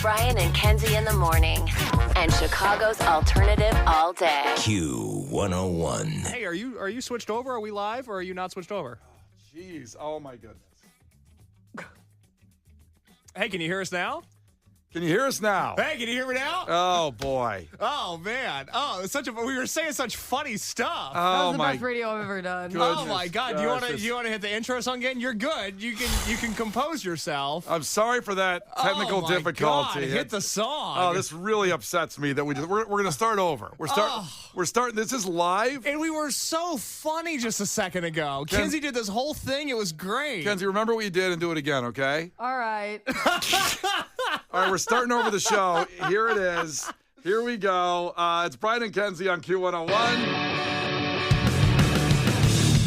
Brian and Kenzie in the morning. And Chicago's alternative all day. Q101. Hey, are you switched over? Are we live or are you not switched over? Jeez, oh my goodness. Hey, can you hear us now? Can you hear us now? Hey, can you hear me now? Oh boy. Oh man. Oh, it's we were saying such funny stuff. Oh That was the my best radio I've ever done. Oh my God! Do you want gracious. to hit the intro song again? You're good. You can compose yourself. I'm sorry for that technical oh my difficulty. God, hit the song. Oh, this really upsets me that we're going to start over. We're starting. This is live. And we were so funny just a second ago. Kenzie did this whole thing. It was great. Kenzie, remember what you did and do it again, okay? All right. All right, we're starting over the show. Here it is. Here we go. It's Brian and Kenzie on Q101.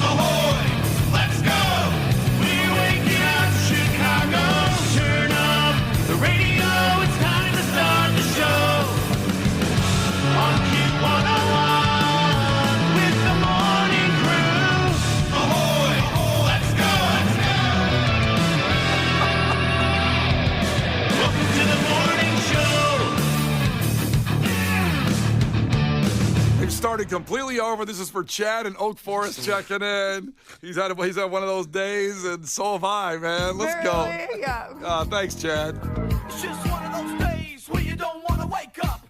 Ahoy! Let's go! We're waking up Chicago. Turn up the radio. It's time to start the show. On Q101 with the morning crew. Ahoy! Let's go! Welcome to the morning show. We've started completely over. This is for Chad in Oak Forest checking in. He's had one of those days, and so have I, man. Let's go. Really? Yeah. Thanks, Chad. It's just one of those days where you don't want to wake up.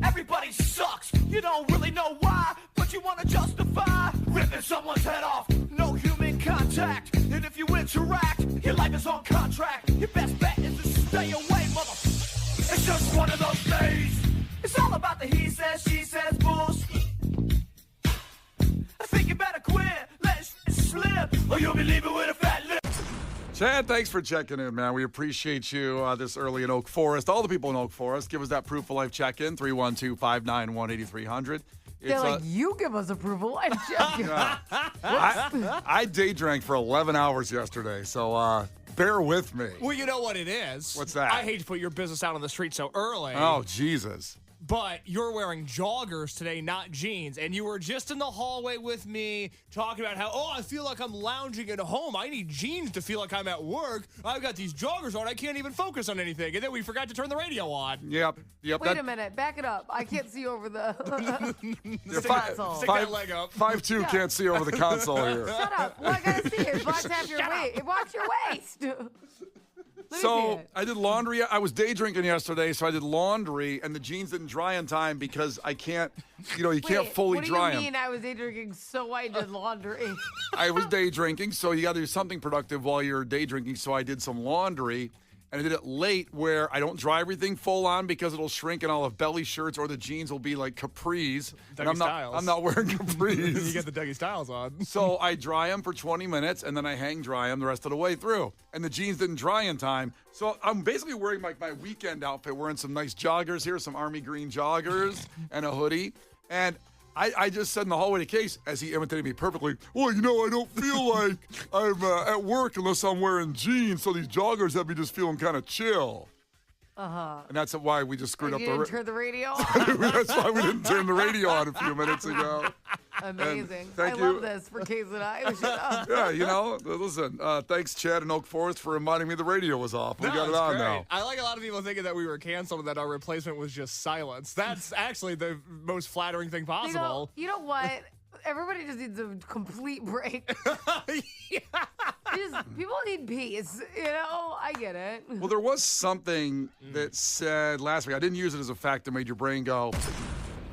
Everybody sucks. You don't really know why, but you want to justify ripping someone's head off. No human contact, and if you interact, your life is on contract. Your best bet is to stay away, mother. It's just one of those days. It's all about the he says, she says bullshit. I think you better quit, let it slip, or you'll be leaving with a fat lip. Chad, thanks for checking in, man. We appreciate you this early in Oak Forest. All the people in Oak Forest, give us that proof of life check-in, 312-591-8300. They're like, you give us approval. I'm joking. I day drank for 11 hours yesterday, so bear with me. Well, you know what it is. What's that? I hate to put your business out on the street so early. Oh, Jesus. But you're wearing joggers today, not jeans. And you were just in the hallway with me talking about how, I feel like I'm lounging at home. I need jeans to feel like I'm at work. I've got these joggers on. I can't even focus on anything. And then we forgot to turn the radio on. Yep. Wait a minute. Back it up. I can't see over the console. Stick that leg up. 5'2" can't see over the console here. Shut up. Well, I got to see it. Watch your waist. Watch your waist. Let me see So it. I did laundry. I was day drinking yesterday, so I did laundry, and the jeans didn't dry in time because I can't, you can't fully dry What do you them. mean I was day drinking, so I did laundry? I was day drinking, so you got to do something productive while you're day drinking. So I did some laundry, and I did it late where I don't dry everything full on because it'll shrink and I'll have belly shirts or the jeans will be like capris. And I'm not wearing capris. You get the Dougie Styles on. So I dry them for 20 minutes and then I hang dry them the rest of the way through. And the jeans didn't dry in time. So I'm basically wearing my weekend outfit, wearing some nice joggers here, some army green joggers and a hoodie. And I just said in the hallway to Case, as he imitated me perfectly, well, I don't feel like I'm at work unless I'm wearing jeans, so these joggers have me just feeling kind of chill. Uh-huh. And that's why we just screwed up You the didn't turn the radio on? That's why we didn't turn the radio on a few minutes ago. Amazing. thank I you. love this for Case and I. Yeah, listen, thanks, Chad in Oak Forest, for reminding me the radio was off. We got it it's on great. now. I like a lot of people thinking that we were canceled and that our replacement was just silence. That's actually the most flattering thing possible. You know what? Everybody just needs a complete break. People need peace. I get it. Well, there was something that said last week, I didn't use it as a fact that made your brain go,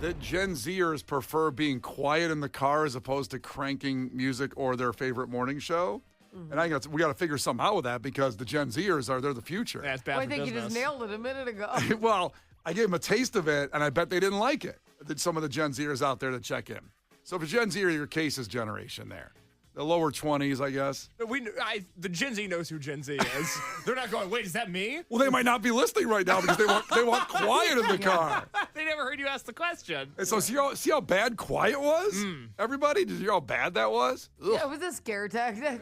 that Gen Zers prefer being quiet in the car as opposed to cranking music or their favorite morning show. And we got to figure something out with that because the Gen Zers they're the future. That's bad Well, I for think you business. just nailed it a minute ago. Well, I gave them a taste of it, and I bet they didn't like it. That some of the Gen Zers out there to check in. So for Gen Z, your Case's generation there. The lower 20s, I guess. The Gen Z knows who Gen Z is. They're not going, wait, is that me? Well, they might not be listening right now because they want quiet in the car. They never heard you ask the question. And so see how bad quiet was? Everybody, did you hear how bad that was? Ugh. Yeah, it was a scare tactic.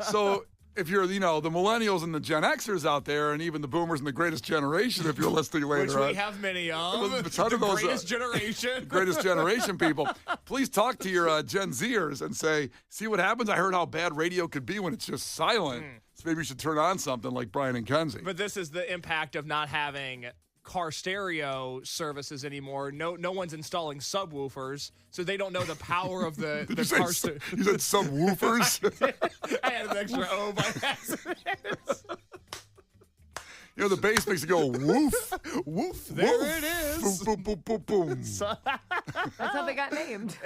So if you're, the millennials and the Gen Xers out there, and even the boomers and the greatest generation, if you're listening later Which we have many of. ton The of those, greatest generation. greatest generation people, please talk to your Gen Zers and say, see what happens? I heard how bad radio could be when it's just silent. So maybe you should turn on something like Brian and Kenzie. But this is the impact of not having car stereo services anymore. No one's installing subwoofers, so they don't know the power of the car stereo. You said subwoofers? I had an extra O by accident. The bass makes it go woof, Woof, there it is. boom, boom, boom, boom, boom. That's how they got named.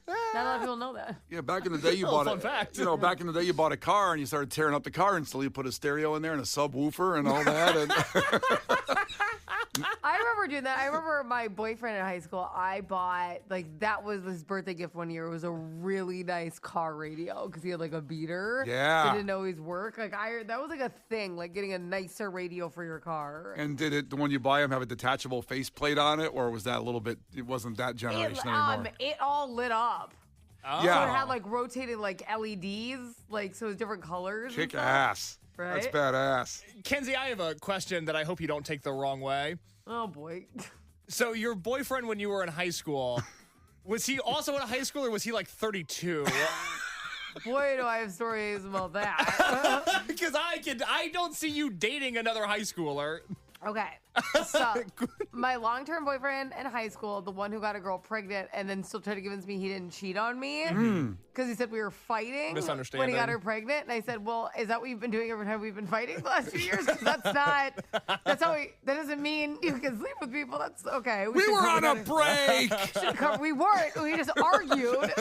Not a lot of people know that. Yeah, back in the day you Oh, bought fun fact. back in the day you bought a car and you started tearing up the car and so you put a stereo in there and a subwoofer and all that. And I remember doing that. I remember my boyfriend in high school, I bought, that was his birthday gift one year. It was a really nice car radio because he had, a beater. Yeah. It didn't always work. That was, a thing, getting a nicer radio for your car. And did it, when you buy them, have a detachable faceplate on it, or was that a little bit, it wasn't that generation anymore? It all lit up. Oh. Yeah. So it had, rotated, LEDs, so it was different colors. Kick and stuff. ass. Right? That's badass. Kenzie, I have a question that I hope you don't take the wrong way. Oh, boy. So your boyfriend when you were in high school, was he also in high school or was he 32? Boy, do I have stories about that. Because I don't see you dating another high schooler. Okay. So, my long-term boyfriend in high school, the one who got a girl pregnant and then still tried to convince me he didn't cheat on me because he said we were fighting when he got her pregnant. And I said, well, is that what you've been doing every time we've been fighting the last few years? 'Cause that doesn't mean you can sleep with people. That's okay. We were on a break. We weren't. We just argued.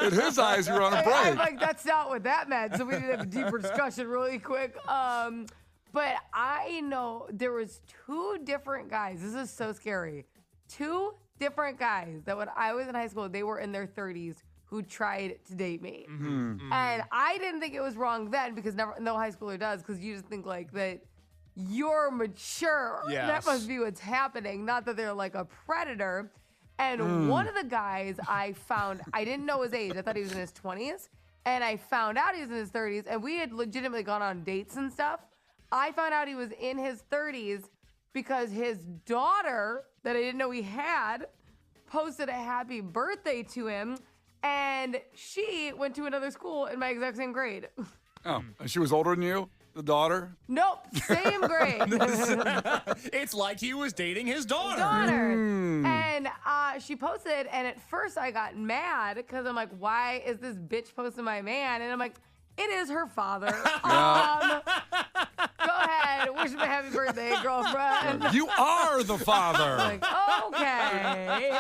In his eyes, you were on a I'm break. like, that's not what that meant. So we did have a deeper discussion really quick. But I know there was two different guys. This is so scary. Two different guys that when I was in high school, they were in their 30s who tried to date me. And I didn't think it was wrong then because no high schooler does because you just think that you're mature. Yes. That must be what's happening. Not that they're a predator. And one of the guys I found, I didn't know his age. I thought he was in his 20s. And I found out he was in his 30s. And we had legitimately gone on dates and stuff. I found out he was in his 30s because his daughter, that I didn't know he had, posted a happy birthday to him, and she went to another school in my exact same grade. Oh, and she was older than you, the daughter? Nope, same grade. It's like he was dating his daughter. And she posted, and at first I got mad because I'm like, why is this bitch posting my man? And I'm like, it is her father. Go ahead. Wish me happy birthday, girlfriend. You are the father. Okay.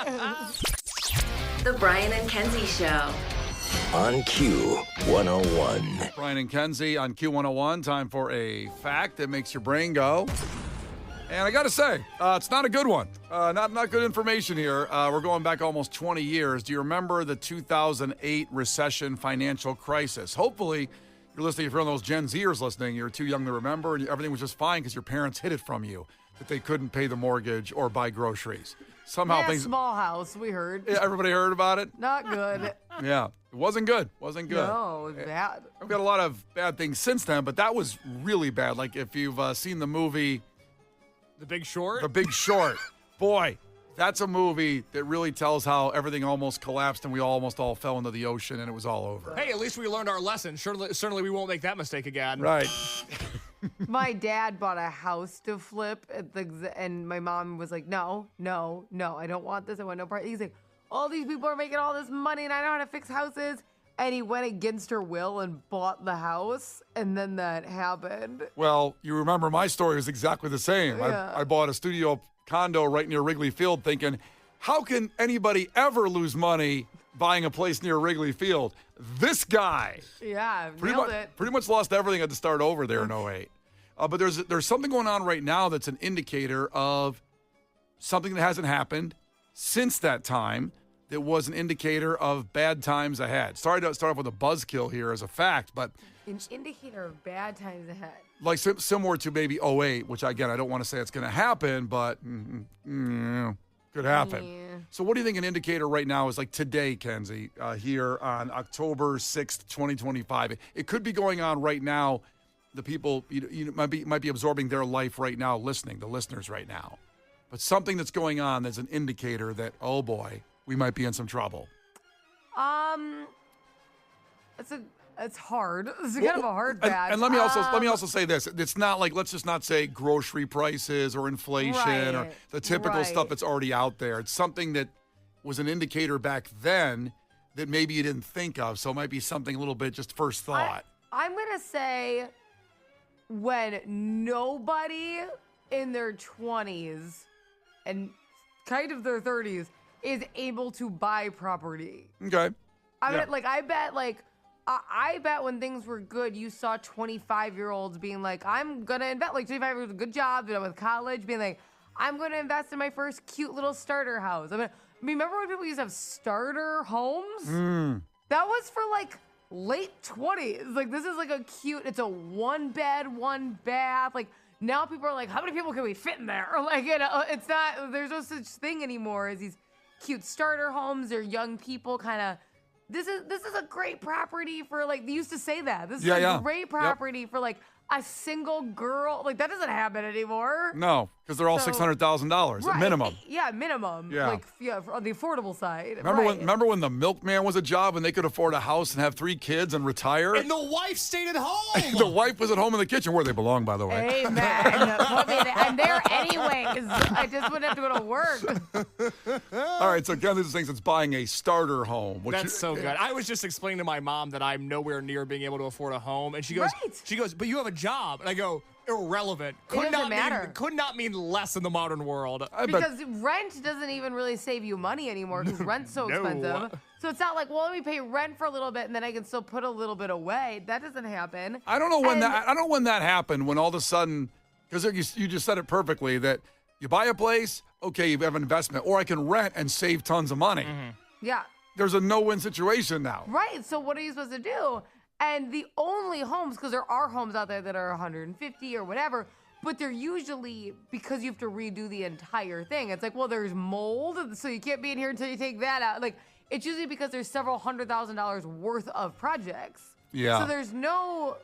The Brian and Kenzie Show. On Q101. Brian and Kenzie on Q101. Time for a fact that makes your brain go. And I got to say, it's not a good one. Not good information here. We're going back almost 20 years. Do you remember the 2008 recession financial crisis? Hopefully, you're listening. If you're one of those Gen Zers listening, you're too young to remember, and everything was just fine because your parents hid it from you, that they couldn't pay the mortgage or buy groceries. Somehow Yeah, things... small house, we heard. Yeah, everybody heard about it? Not good. Yeah. It wasn't good. Wasn't good. No, it was bad. I've got a lot of bad things since then, but that was really bad. Like if you've seen the movie... The Big Short? The Big Short. Boy, that's a movie that really tells how everything almost collapsed and we almost all fell into the ocean and it was all over. Hey, at least we learned our lesson. Certainly we won't make that mistake again. Right. My dad bought a house to flip, and my mom was like, no, I don't want this. I want no part. He's like, all these people are making all this money and I know how to fix houses. And he went against her will and bought the house, and then that happened. Well, you remember my story was exactly the same. Yeah. I bought a studio condo right near Wrigley Field thinking, how can anybody ever lose money buying a place near Wrigley Field? This guy Yeah, pretty nailed much, it. pretty much lost everything, had to start over there in 08. But there's something going on right now that's an indicator of something that hasn't happened since that time. That was an indicator of bad times ahead. Sorry to start off with a buzzkill here as a fact, but An indicator of bad times ahead. like similar to maybe 08, which again, I don't want to say it's going to happen, but Could happen. Yeah. So what do you think an indicator right now is like today, Kenzie, here on October 6th, 2025? It could be going on right now. The people might be absorbing their life right now, listening, the listeners right now. But something that's going on that's an indicator that, oh boy, we might be in some trouble. It's hard. It's kind of a hard patch. And let me also say this. It's not like, let's just not say grocery prices or inflation or the typical stuff that's already out there. It's something that was an indicator back then that maybe you didn't think of. So it might be something a little bit just first thought. I'm going to say when nobody in their 20s and kind of their 30s is able to buy property. Okay. I bet when things were good, you saw 25-year-olds being like, I'm going to invest, like 25-year-olds with good jobs, with college, being like, I'm going to invest in my first cute little starter house. I mean, remember when people used to have starter homes? That was for like late 20s. Like, this is like a cute, it's a 1 bed, 1 bath. Like, now people are like, how many people can we fit in there? Or like, it's not, there's no such thing anymore as these cute starter homes or young people kind of. This is a great property for, like, they used to say that. This is a great property for, like, a single girl. Like, that doesn't happen anymore. No, because they're all $600,000 at minimum. Yeah, minimum. Yeah. Like, on the affordable side. Remember when the milkman was a job and they could afford a house and have 3 kids and retire? And the wife stayed at home. The wife was at home in the kitchen, where they belong, by the way. Amen. I'm there anyways. I just wouldn't have to go to work. All right, so Kenzie thinks it's buying a starter home. That's so good. I was just explaining to my mom that I'm nowhere near being able to afford a home, and she goes, but you have a job. And I go, irrelevant. Could not mean less in the modern world. Because rent doesn't even really save you money anymore because rent's so expensive. So it's not like, well, let me pay rent for a little bit and then I can still put a little bit away. That doesn't happen. I don't know when that happened. When all of a sudden, because you just said it perfectly, that you buy a place, okay, you have an investment, or I can rent and save tons of money. Mm-hmm. Yeah. There's a no-win situation now. Right. So what are you supposed to do? And the only homes, because there are homes out there that are 150 or whatever, but they're usually, because you have to redo the entire thing. It's like, well, there's mold, so you can't be in here until you take that out. Like, it's usually because there's several $100,000 worth of projects. Yeah. So there's no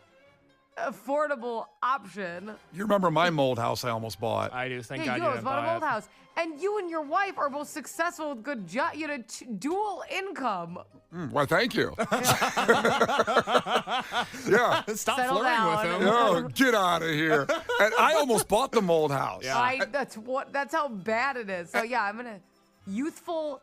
affordable option. You remember my mold house I almost bought? I do. Thank Yeah, God you you almost didn't bought a buy mold it. house. And you and your wife are both successful with good job, dual income. Why, thank you. Yeah. Stop Settle flirting down. with him. No, get out of here. And I almost bought the mold house. Yeah. That's how bad it is. So yeah, I'm gonna youthful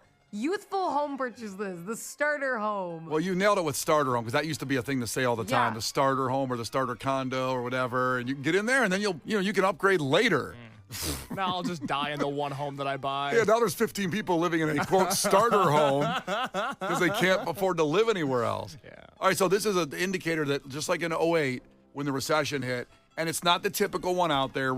home purchase this, the starter home. Well, you nailed it with starter home, because that used to be a thing to say all the time, Yeah. the starter home or the starter condo or whatever. And you can get in there and then you can upgrade later. Now I'll just die in the one home that I buy. Yeah, now there's 15 people living in a, quote, starter home because they can't afford to live anywhere else. Yeah. All right, so this is an indicator that just like in 2008 when the recession hit, and it's not the typical one out there,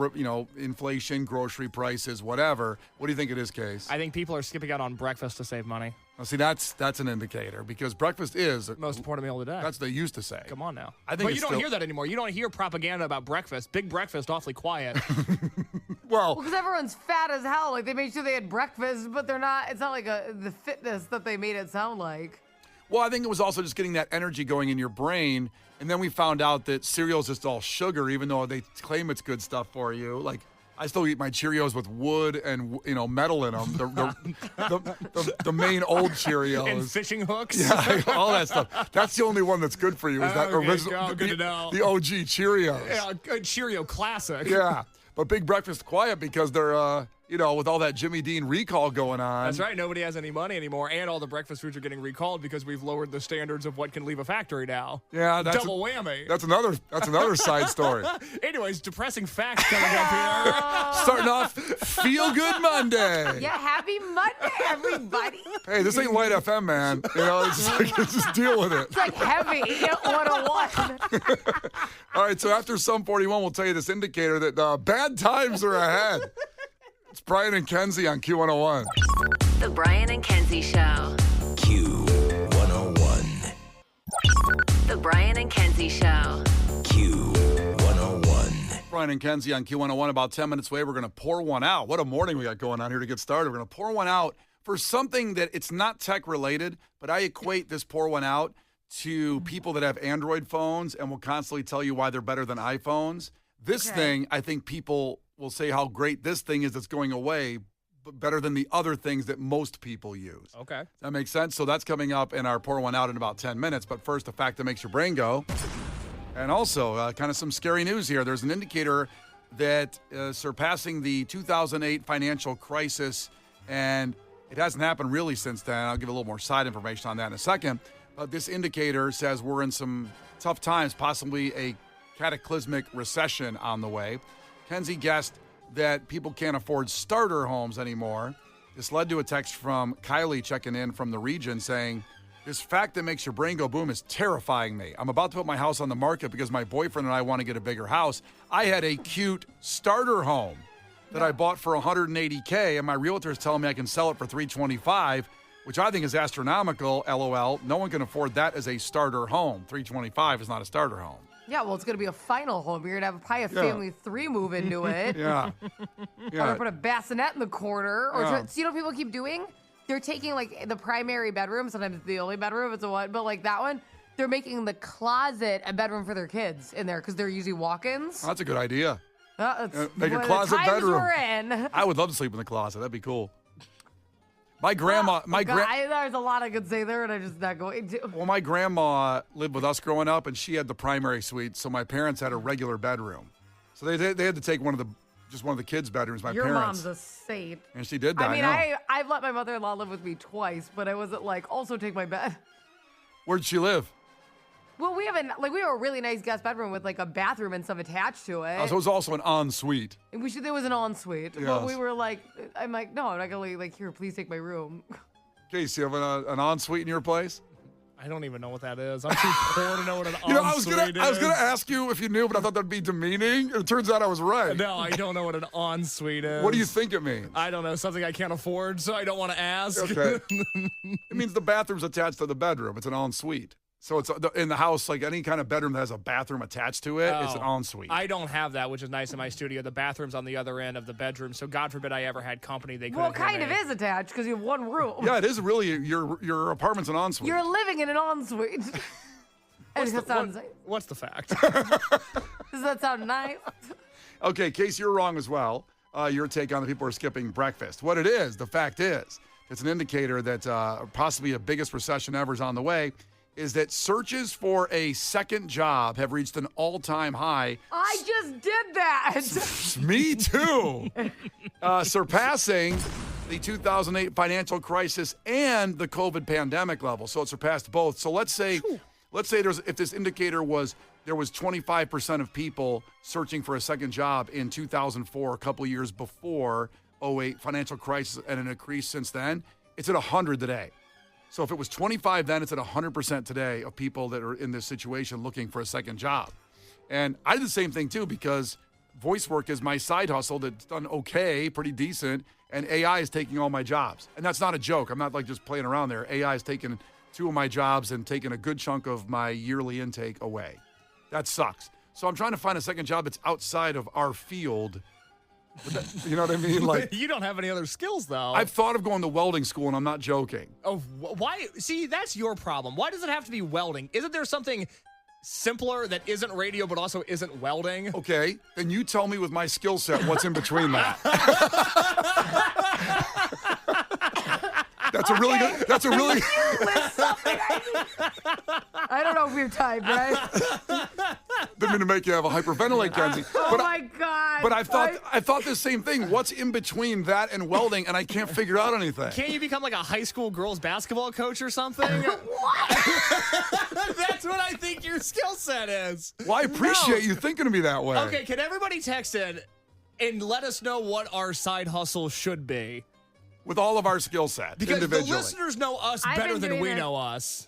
inflation, grocery prices, whatever. What do you think it is, Case? I think people are skipping out on breakfast to save money. Now, see, that's an indicator, because breakfast is Most important meal of the day. That's what they used to say. Come on now. I think But it's you don't still- hear that anymore. You don't hear propaganda about breakfast. Big breakfast, awfully quiet. Well, Because everyone's fat as hell. Like they made sure they had breakfast, but they're not. It's not like the fitness that they made it sound like. Well, I think it was also just getting that energy going in your brain. And then we found out that cereal is just all sugar, even though they claim it's good stuff for you. Like, I still eat my Cheerios with wood and, metal in them. The main old Cheerios. And fishing hooks. Yeah, all that stuff. That's the only one that's good for you, is that Okay, original, good to know. the OG Cheerios. Yeah, a Cheerio classic. Yeah. But Big Breakfast quiet because they're, with all that Jimmy Dean recall going on. That's right. Nobody has any money anymore, and all the breakfast foods are getting recalled because we've lowered the standards of what can leave a factory now. Yeah, that's double whammy. That's another side story. Anyways, depressing facts coming up here. Starting off Feel Good Monday. Yeah, happy Monday, everybody. Hey, this ain't Light FM, man. Just deal with it. It's like heavy 101. All right, so after Sum 41, we'll tell you this indicator that bad times are ahead. It's Brian and Kenzie on Q101. The Brian and Kenzie Show. Q101. The Brian and Kenzie Show. Q101. Brian and Kenzie on Q101. About 10 minutes away, we're going to pour one out. What a morning we got going on here to get started. We're going to pour one out for something that it's not tech related, but I equate this pour one out to people that have Android phones and will constantly tell you why they're better than iPhones. This thing, I think people will say how great this thing is that's going away, but better than the other things that most people use. Okay. That makes sense? So that's coming up in our pour one out in about 10 minutes. But first, the fact that makes your brain go. And also, kind of some scary news here. There's an indicator that surpassing the 2008 financial crisis, and it hasn't happened really since then. I'll give a little more side information on that in a second. But this indicator says we're in some tough times, possibly a cataclysmic recession on the way. Kenzie guessed that people can't afford starter homes anymore. This led to a text from Kylie checking in from the region saying, this fact that makes your brain go boom is terrifying me. I'm about to put my house on the market because my boyfriend and I want to get a bigger house. I had a cute starter home that I bought for $180K, and my realtor is telling me I can sell it for $325, which I think is astronomical, LOL. No one can afford that as a starter home. $325 is not a starter home. Yeah, well, it's going to be a final home. You're going to have probably a family 3 move into it. Yeah. I'm going to put a bassinet in the corner. Or Yeah. so you know what people keep doing? They're taking, like, the primary bedroom. Sometimes it's the only bedroom. It's a one. But, like, that one, they're making the closet a bedroom for their kids in there because they're usually walk-ins. Oh, that's a good idea. Make a one of closet the times bedroom. We're in. I would love to sleep in the closet. That'd be cool. My grandma, There's a lot I could say there, and I'm just not going to. Well, my grandma lived with us growing up, and she had the primary suite, so my parents had a regular bedroom. So they had to take one of the kids' bedrooms. My Your parents. mom's a saint. And she did that. I mean, I know. I've let my mother-in-law live with me twice, but I wasn't like, also take my bed. Where'd she live? Well, we have a really nice guest bedroom with like a bathroom and stuff attached to it. Oh, so it was also an ensuite. And there was an ensuite, but Yes. we were like, I'm like, no, I'm not gonna like, here, please take my room. Casey, you have an ensuite in your place? I don't even know what that is. I'm too poor to know what an I was ensuite is. gonna ask you if you knew, but I thought that'd be demeaning. It turns out I was right. No, I don't know what an ensuite is. What do you think it means? I don't know. Something I can't afford, so I don't want to ask. Okay. It means the bathroom's attached to the bedroom. It's an ensuite. So it's in the house, like any kind of bedroom that has a bathroom attached to it, it's an ensuite. I don't have that, which is nice in my studio. The bathroom's on the other end of the bedroom, so God forbid I ever had company. They couldn't Well, hear kind of me. is attached because you have one room. Yeah, it is really your apartment's an ensuite. You're living in an ensuite. What's the fact? Does that sound nice? Okay, Casey, you're wrong as well. Your take on the people who are skipping breakfast. What it is, the fact is, it's an indicator that possibly the biggest recession ever is on the way, is that searches for a second job have reached an all-time high. I just did that. Me too. Surpassing the 2008 financial crisis and the COVID pandemic level. So it surpassed both. So let's say if this indicator was there was 25% of people searching for a second job in 2004, a couple years before 08 financial crisis, and an increase since then, it's at 100 today. So if it was 25 then, it's at 100% today of people that are in this situation looking for a second job. And I did the same thing too, because voice work is my side hustle that's done okay, pretty decent, and AI is taking all my jobs. And that's not a joke. I'm not like just playing around there. AI is taking 2 of my jobs and taking a good chunk of my yearly intake away. That sucks. So I'm trying to find a second job that's outside of our field. You know what I mean? Like, You don't have any other skills, though. I've thought of going to welding school, and I'm not joking. Oh, why? See, that's your problem. Why does it have to be welding? Isn't there something simpler that isn't radio but also isn't welding? Okay, then you tell me with my skill set what's in between that. That's a really good. That's a really. I don't know if we have time, right? Didn't mean to make you have a hyperventilate, Kenzie. Oh my God. But I thought the same thing. What's in between that and welding, and I can't figure out anything. Can't you become like a high school girls basketball coach or something? What? That's what I think your skill set is. Well, I appreciate you thinking of me that way. Okay, can everybody text in and let us know what our side hustle should be? With all of our skill sets, Because the individually. listeners know us I've better been than doing we this. know us.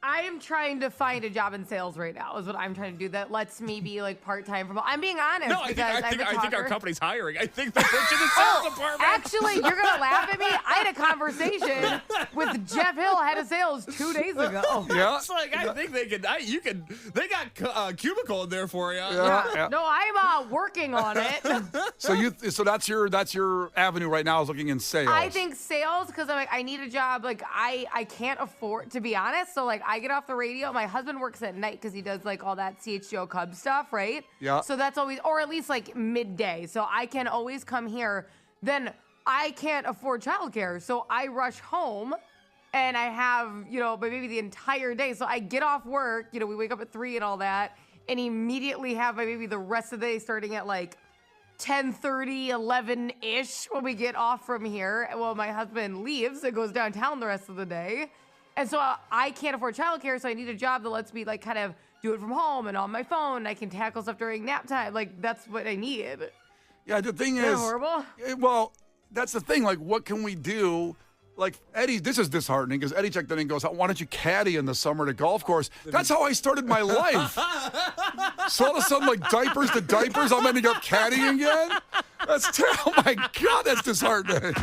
I am trying to find a job in sales right now is what I'm trying to do that lets me be like part-time from I'm being honest No, I because think our talker. company's hiring. I think they're pitching the sales department. Actually, you're gonna laugh at me. I had a conversation with Jeff Hill, head of sales, 2 days ago. Yeah. It's like I think they can. They got cubicle in there for you. Yeah. No, I'm not working on it. So that's your avenue right now is looking in sales. I think sales, because I'm like, I need a job. Like, I can't afford, to be honest. So, like, I get off the radio. My husband works at night because he does, like, all that CHGO Cubs stuff, right? Yeah. So that's always, or at least, like, midday. So I can always come here. Then I can't afford childcare. So I rush home. And I have, my baby the entire day. So I get off work, we wake up at 3 and all that, and immediately have my baby the rest of the day starting at like 10:30, 11-ish when we get off from here. Well, my husband leaves and goes downtown the rest of the day. And so I can't afford childcare, so I need a job that lets me like kind of do it from home and on my phone. I can tackle stuff during nap time. Like, that's what I need. Yeah, the thing Isn't that is, horrible? Well, that's the thing. Like, what can we do? Like, Eddie, this is disheartening because Eddie checked in and goes, why don't you caddy in the summer at a golf course? That's how I started my life. So all of a sudden, like, diapers to diapers, I'm ending up caddying again? That's terrible. Oh, my God, that's disheartening.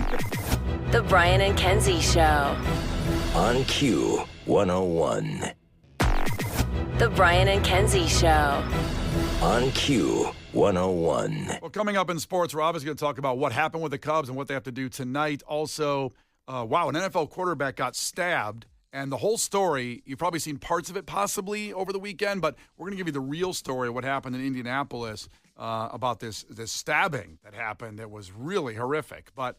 The Brian and Kenzie Show. On Q 101. The Brian and Kenzie Show. On Q 101. Well, coming up in sports, we're obviously going to talk about what happened with the Cubs and what they have to do tonight. Also, an NFL quarterback got stabbed, and the whole story, you've probably seen parts of it possibly over the weekend, but we're going to give you the real story of what happened in Indianapolis about this stabbing that happened that was really horrific. But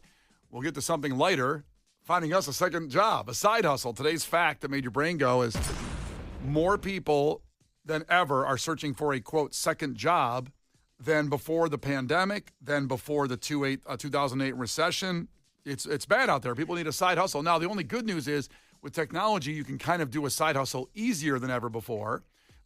we'll get to something lighter, finding us a second job, a side hustle. Today's fact that made your brain go is more people than ever are searching for a, quote, second job than before the pandemic, than before the 2008 recession. It's bad out there. People need a side hustle. Now, the only good news is with technology, you can kind of do a side hustle easier than ever before.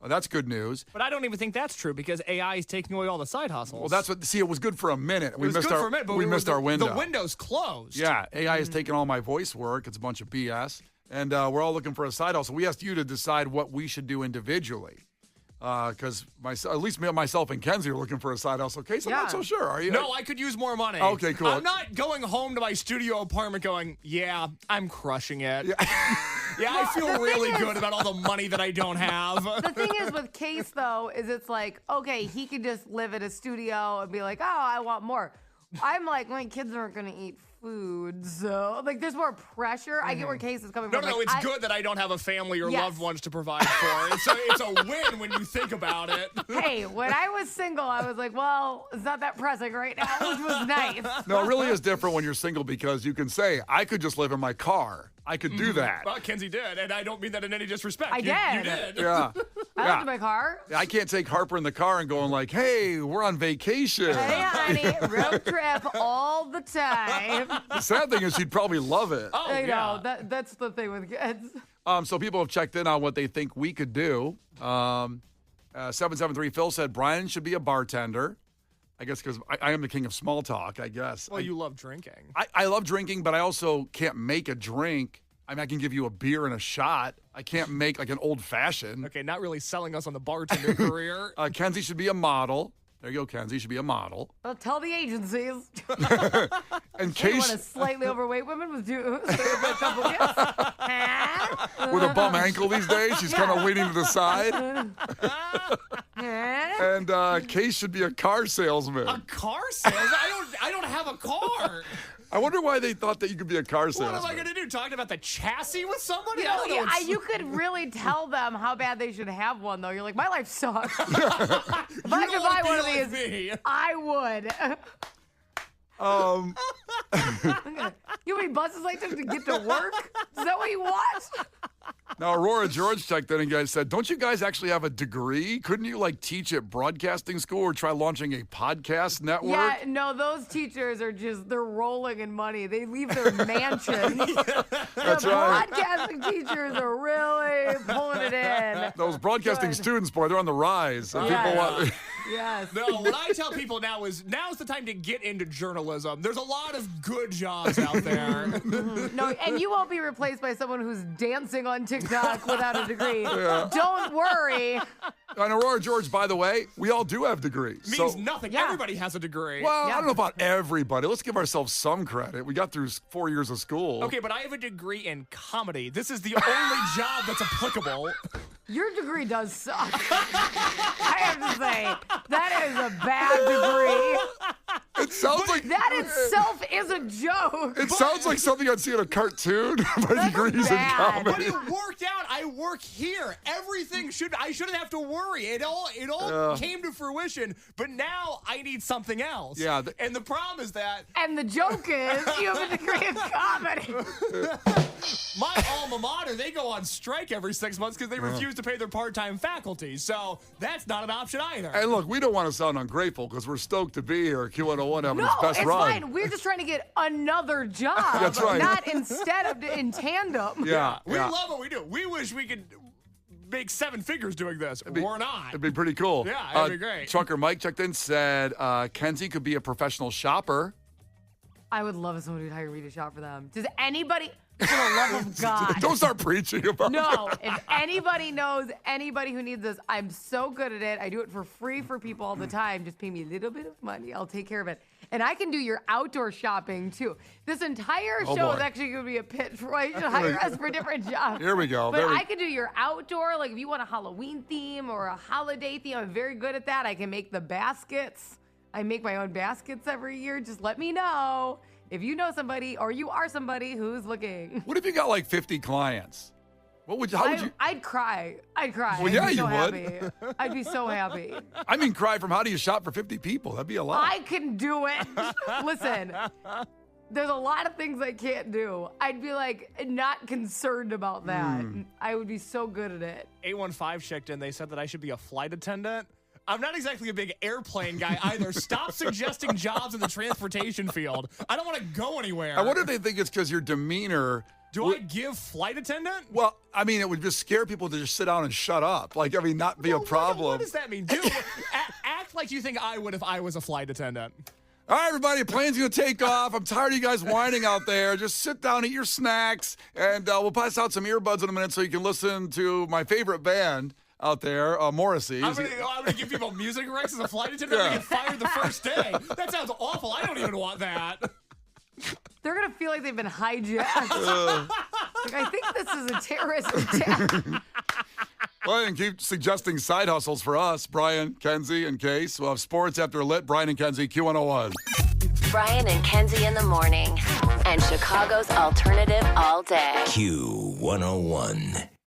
That's good news. But I don't even think that's true because AI is taking away all the side hustles. Well, it was good for a minute. It was good for a minute, but we missed our window. The window's closed. Yeah, AI is taking all my voice work. It's a bunch of BS. And we're all looking for a side hustle. We asked you to decide what we should do individually. Because at least myself and Kenzie are looking for a side hustle. Case, I'm not so sure. Are you? No, I could use more money. Okay, cool. I'm not going home to my studio apartment going, yeah, I'm crushing it. Yeah, I feel really good about all the money that I don't have. The thing is with Case, though, is it's like, okay, he could just live at a studio and be like, oh, I want more. I'm like, my kids aren't going to eat food, so like there's more pressure. I get where Case is coming from. No, it's good that I don't have a family or loved ones to provide for. It's a win when you think about it. Hey, when I was single, I was like, well, it's not that pressing right now, which was nice. No, it really is different when you're single because you can say, I could just live in my car. I could do that. Well, Kenzie did, and I don't mean that in any disrespect. I did. You did. Yeah. I lived in my car. I can't take Harper in the car and going like, hey, we're on vacation. Hey, honey, road trip all the time. The sad thing is she'd probably love it. Oh, I know. That's the thing with kids. So people have checked in on what they think we could do. 773 Phil said Brian should be a bartender. I guess because I am the king of small talk, I guess. Well, you love drinking. I love drinking, but I also can't make a drink. I mean, I can give you a beer and a shot. I can't make like an old fashioned. Okay, not really selling us on the bartender career. Kenzie should be a model. There you go, Kenzie should be a model. Well, tell the agencies. And You want Case a slightly overweight woman with a couple gifts? Huh? with a bum ankle these days, she's kind of waiting to the side. And Case should be a car salesman. A car sales? I don't have a car. I wonder why they thought that you could be a car salesman. What am I going to do? Talking about the chassis with somebody? You I know, don't know. you could really tell them how bad they should have one, though. You're like, my life sucks. If I could buy one of these, Me. I would. You mean buses like this to get to work? Is that what you want? Now, Aurora George checked in and guys said, don't you guys actually have a degree? Couldn't you like teach at broadcasting school or try launching a podcast network? Yeah, no, those teachers are they're rolling in money. They leave their mansions. That's the right. broadcasting teachers are really pulling it in. Those broadcasting Good. students, boy, they're on the rise. And Yes. people want... Yes. No, what I tell people now's the time to get into journalism. There's a lot of good jobs out there. No, and you won't be replaced by someone who's dancing on TikTok without a degree. Don't worry. And Aurora George, by the way, we all do have degrees. Means nothing. Yeah. Everybody has a degree. Well, Yeah. I don't know about everybody. Let's give ourselves some credit. We got through 4 years of school. Okay, but I have a degree in comedy. This is the only job that's applicable. Your degree does suck. I have to say, that is a bad degree. It sounds like That itself is a joke. it sounds like something I'd see in a cartoon. My degrees in bad. But comedy. it worked out. I work here. Everything I shouldn't have to worry. It all came to fruition. But now I need something else. Yeah, and the problem is that And the joke is, you have a degree in comedy. my alma mater, they go on strike every 6 months because they refuse to pay their part-time faculty. So that's not an option either. And look, we don't want to sound ungrateful because we're stoked to be here at Q101 having No, its best it's run. fine. We're just trying to get another job. That's right. Not instead of in tandem. Yeah, we yeah. love what we do. We wish we could make 7 figures doing this. We're not. It'd be pretty cool. Yeah, it'd be great. Trucker Mike checked in, said Kenzie could be a professional shopper. I would love if someone would hire me to shop for them. Does anybody, for the love of God. Don't start preaching about No, if anybody knows anybody who needs this, I'm so good at it. I do it for free for people all the time. Just pay me a little bit of money. I'll take care of it. And I can do your outdoor shopping too. This entire show boy. is actually going to be a pitch for why you should hire us for different jobs. Here we go. But I can do your outdoor, like if you want a Halloween theme or a holiday theme, I'm very good at that. I can make the baskets. I make my own baskets every year. Just let me know if you know somebody or you are somebody who's looking. What if you got like 50 clients? How would you? I'd cry. I'd cry. Well, yeah, I'd be so you would. Happy. I'd be so happy. I mean, cry from how do you shop for 50 people? That'd be a lot. I can do it. Listen, there's a lot of things I can't do. I'd be like not concerned about that. I would be so good at it. 815 checked in. They said that I should be a flight attendant. I'm not exactly a big airplane guy either. Stop suggesting jobs in the transportation field. I don't want to go anywhere. I wonder if they think it's because your demeanor. Do I give flight attendant? Well, I mean, it would just scare people to just sit down and shut up. Like, I mean, not be a problem. What does that mean? Act like you think I would if I was a flight attendant. All right, everybody, plane's going to take off. I'm tired of you guys whining out there. Just sit down, eat your snacks, and we'll pass out some earbuds in a minute so you can listen to my favorite band out there, Morrissey. I'm gonna give people music rights as a flight attendant and get fired the first day. That sounds awful. I don't even want that. They're gonna feel like they've been hijacked. Like, I think this is a terrorist attack. Well, and keep suggesting side hustles for us, Brian, Kenzie, and Case. We'll have sports after lit. Brian and Kenzie, Q101. Brian and Kenzie in the morning. And Chicago's alternative all day. Q101.